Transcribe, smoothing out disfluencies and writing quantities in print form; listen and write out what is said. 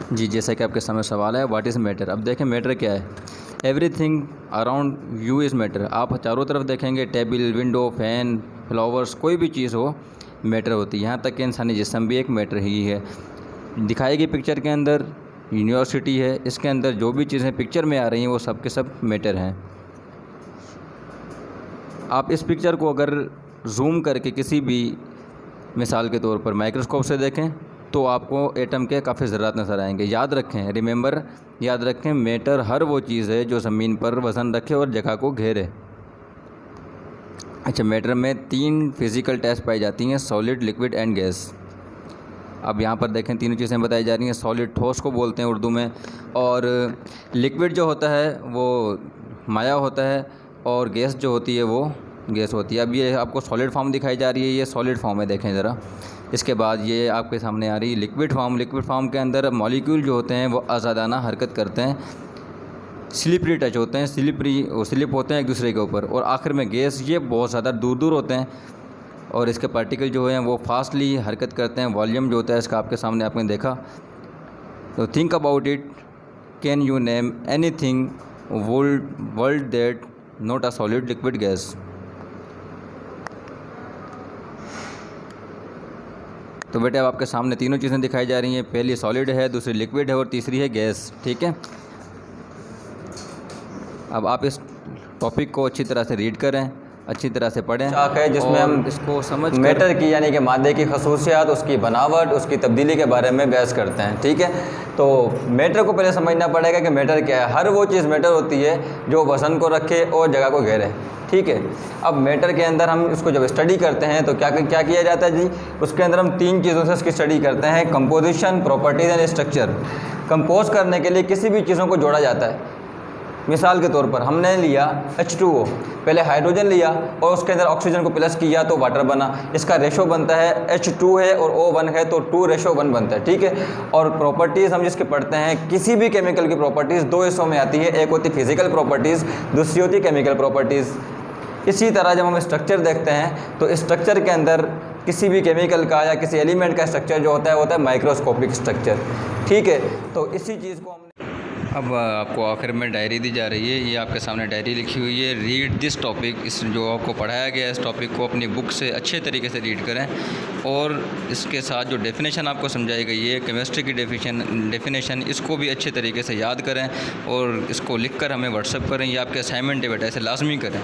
जी, जैसा कि आपके सामने सवाल है, व्हाट इज़ मैटर। अब देखें मैटर क्या है। Everything around you is matter. आप चारों तरफ देखेंगे, टेबल, विंडो, फैन, फ्लावर्स, कोई भी चीज़ हो मैटर होती है। यहाँ तक कि इंसानी जिस्म भी एक मैटर ही है। दिखाई गई पिक्चर के अंदर यूनिवर्सिटी है, इसके अंदर जो भी चीज़ें पिक्चर में आ रही हैं वो सब के सब मैटर हैं। आप इस पिक्चर को अगर जूम करके किसी भी मिसाल के तौर पर माइक्रोस्कोप से देखें तो आपको एटम के काफ़ी ज़रात नज़र आएंगे। याद रखें, रिमेंबर, याद रखें, मैटर हर वो चीज़ है जो ज़मीन पर वज़न रखे और जगह को घेरे। अच्छा, मैटर में 3 फिज़िकल टेस्ट पाई जाती हैं, सॉलिड, लिक्विड एंड गैस। अब यहाँ पर देखें तीनों चीज़ें बताई जा रही हैं। सॉलिड ठोस को बोलते हैं उर्दू में, और लिक्विड जो होता है वो माया होता है, और गैस जो होती है वो गैस होती है। अब ये आपको सॉलिड फॉर्म दिखाई जा रही है, ये सॉलिड फॉर्म है, देखें ज़रा। इसके बाद ये आपके सामने आ रही है लिक्विड फॉर्म। लिक्विड फॉर्म के अंदर मॉलिक्यूल जो होते हैं वो आज़ादाना हरकत करते हैं, स्लिपरी टच होते हैं, स्लिप होते हैं एक दूसरे के ऊपर। और आखिर में गैस, ये बहुत ज़्यादा दूर दूर होते हैं और इसके पार्टिकल जो हैं वो फास्टली हरकत करते हैं। वॉल्यूम जो होता है इसका आपके सामने आपने देखा। तो think about it, can you name any thing world that not a solid, liquid, gas. तो बेटे अब आपके सामने तीनों चीज़ें दिखाई जा रही हैं। पहली सॉलिड है, दूसरी लिक्विड है और तीसरी है गैस। ठीक है, अब आप इस टॉपिक को अच्छी तरह से रीड करें, अच्छी तरह से पढ़ें। चाक है जिसमें हम इसको समझ मैटर की यानी कि मादे की खसूसियात, उसकी बनावट, उसकी तब्दीली के बारे में बहस करते हैं। ठीक है, तो मैटर को पहले समझना पड़ेगा कि मैटर क्या है। हर वो चीज़ मैटर होती है जो वज़न को रखे और जगह को घेरे। ठीक है, अब मैटर के अंदर हम इसको जब स्टडी करते हैं तो क्या किया जाता है जी, उसके अंदर हम 3 चीज़ों से इसकी स्टडी करते हैं, composition, properties and structure. Compose करने के लिए किसी भी चीज़ों को जोड़ा जाता है। मिसाल के तौर पर हमने लिया H2O, पहले हाइड्रोजन लिया और उसके अंदर ऑक्सीजन को प्लस किया तो वाटर बना। इसका रेशो बनता है H2 है और O1 है तो 2:1 बनता है। ठीक है, और प्रॉपर्टीज़ हम जिसके पढ़ते हैं, किसी भी केमिकल की प्रॉपर्टीज़ 2 हिस्सों में आती है। एक होती है फिजिकल प्रॉपर्टीज़, दूसरी होती है केमिकल प्रॉपर्टीज़। इसी तरह जब हम स्ट्रक्चर देखते हैं तो स्ट्रक्चर के अंदर किसी भी केमिकल का या किसी एलिमेंट का स्ट्रक्चर जो होता है माइक्रोस्कोपिक स्ट्रक्चर। ठीक है, तो इसी चीज़ को हमने अब आपको आखिर में डायरी दी जा रही है। ये आपके सामने डायरी लिखी हुई है, रीड दिस टॉपिक। इस जो आपको पढ़ाया गया है इस टॉपिक को अपनी बुक से अच्छे तरीके से रीड करें, और इसके साथ जो डेफिनेशन आपको समझाई गई है, केमिस्ट्री की डेफिनेशन, इसको भी अच्छे तरीके से याद करें और इसको लिख कर हमें व्हाट्सएप करें। ये आपके असाइनमेंट है बेटा, इसे लाजमी करें।